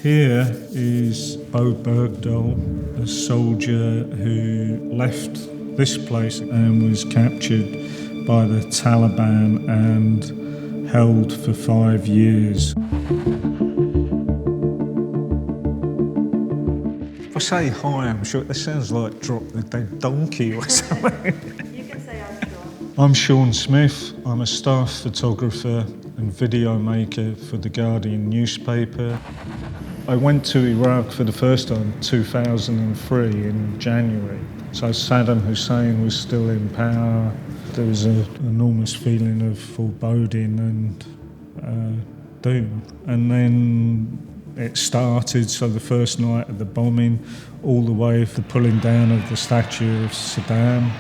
Here is Bo Bergdahl, a soldier who left this place and was captured by the Taliban and held for 5 years. If I say hi, I'm sure that sounds like Drop the Dead Donkey or something. You can say I'm Sean. I'm Sean Smith. I'm a staff photographer and video maker for The Guardian newspaper. I went to Iraq for the first time in 2003 in January. So Saddam Hussein was still in power. There was an enormous feeling of foreboding and doom. And then it started, so the first night of the bombing, all the way to the pulling down of the statue of Saddam.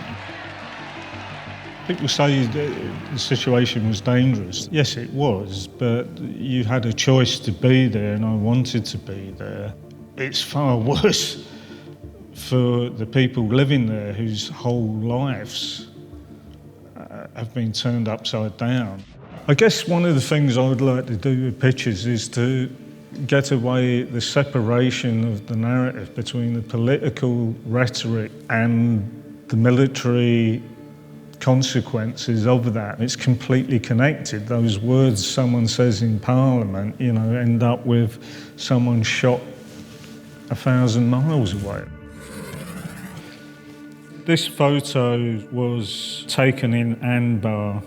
People say the situation was dangerous. Yes, it was, but you had a choice to be there, and I wanted to be there. It's far worse for the people living there whose whole lives have been turned upside down. I guess one of the things I would like to do with pictures is to get away the separation of the narrative between the political rhetoric and the military consequences of that. It's completely connected. Those words someone says in Parliament, end up with someone shot 1,000 miles away. This photo was taken in Anbar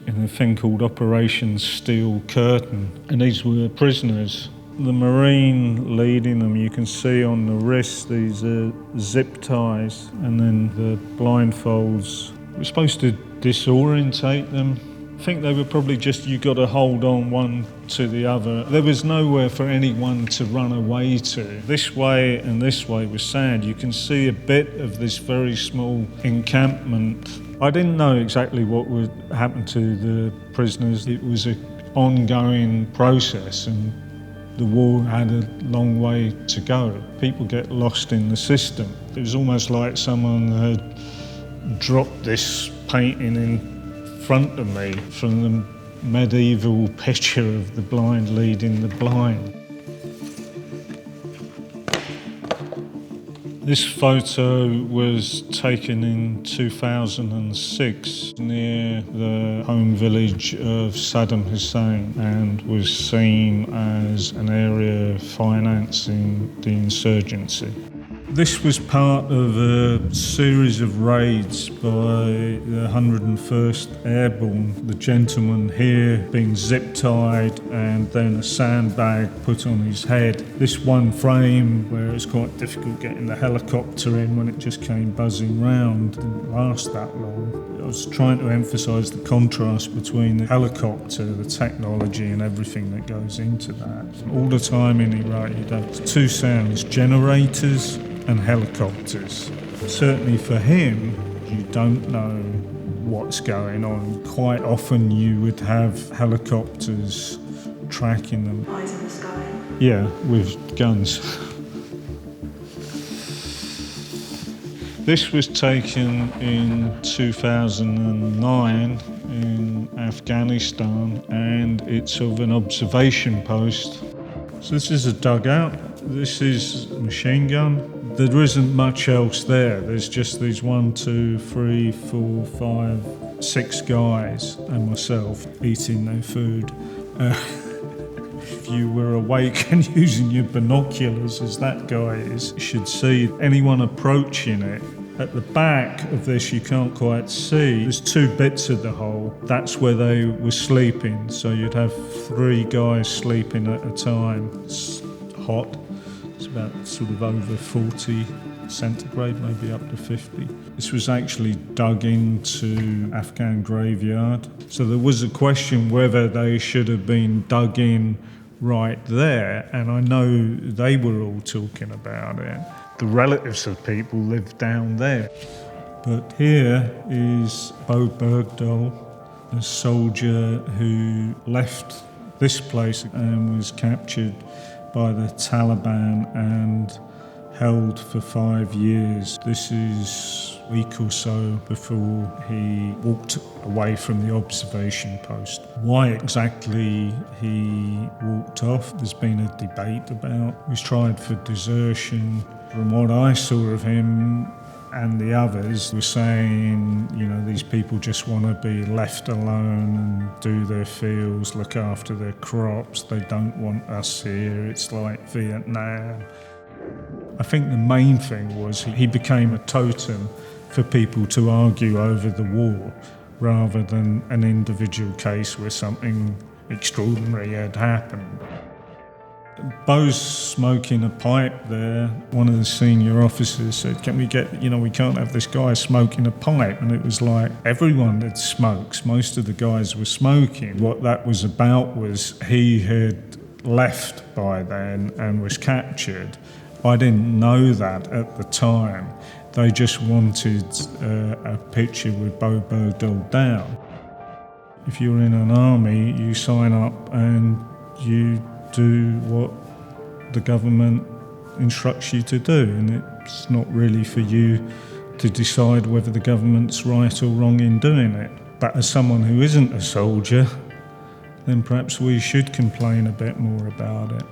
in a thing called Operation Steel Curtain, and these were prisoners. The Marine leading them, you can see on the wrist these are zip ties, and then the blindfolds. We're supposed to disorientate them. I think they were probably just, you got to hold on one to the other. There was nowhere for anyone to run away to. This way and this way was sand. You can see a bit of this very small encampment. I didn't know exactly what would happen to the prisoners. It was an ongoing process, and the war had a long way to go. People get lost in the system. It was almost like someone had dropped this painting in front of me from the medieval picture of the blind leading the blind. This photo was taken in 2006 near the home village of Saddam Hussein and was seen as an area financing the insurgency. This was part of a series of raids by the 101st Airborne. The gentleman here being zip-tied and then a sandbag put on his head. This one frame where it's quite difficult getting the helicopter in when it just came buzzing round didn't last that long. I was trying to emphasise the contrast between the helicopter, the technology and everything that goes into that. All the time in Iraq you'd have two sounds, generators and helicopters. Certainly for him, you don't know what's going on. Quite often you would have helicopters tracking them. Eyes in the sky. Yeah, with guns. This was taken in 2009 in Afghanistan, and it's of an observation post. So this is a dugout. This is a machine gun. There isn't much else there. There's just these 1, 2, 3, 4, 5, 6 guys and myself eating their food. If you were awake and using your binoculars, as that guy is, you should see anyone approaching it. At the back of this, you can't quite see. There's 2 bits of the hole. That's where they were sleeping. So you'd have 3 guys sleeping at a time. It's hot. It's about sort of over 40 centigrade, maybe up to 50. This was actually dug into Afghan graveyard. So there was a question whether they should have been dug in right there, and I know they were all talking about it. The relatives of people lived down there. But here is Bo Bergdahl, a soldier who left this place and was captured by the Taliban and held for 5 years. This is a week or so before he walked away from the observation post. Why exactly he walked off, there's been a debate about. He was tried for desertion. From what I saw of him, and the others were saying, these people just want to be left alone and do their fields, look after their crops. They don't want us here. It's like Vietnam. I think the main thing was he became a totem for people to argue over the war rather than an individual case where something extraordinary had happened. Bo's smoking a pipe there. One of the senior officers said, we can't have this guy smoking a pipe. And it was like everyone that smokes, most of the guys were smoking. What that was about was he had left by then and was captured. I didn't know that at the time. They just wanted a picture with Bo Bergdahl down. If you're in an army, you sign up and you do what the government instructs you to do, and it's not really for you to decide whether the government's right or wrong in doing it. But as someone who isn't a soldier, then perhaps we should complain a bit more about it.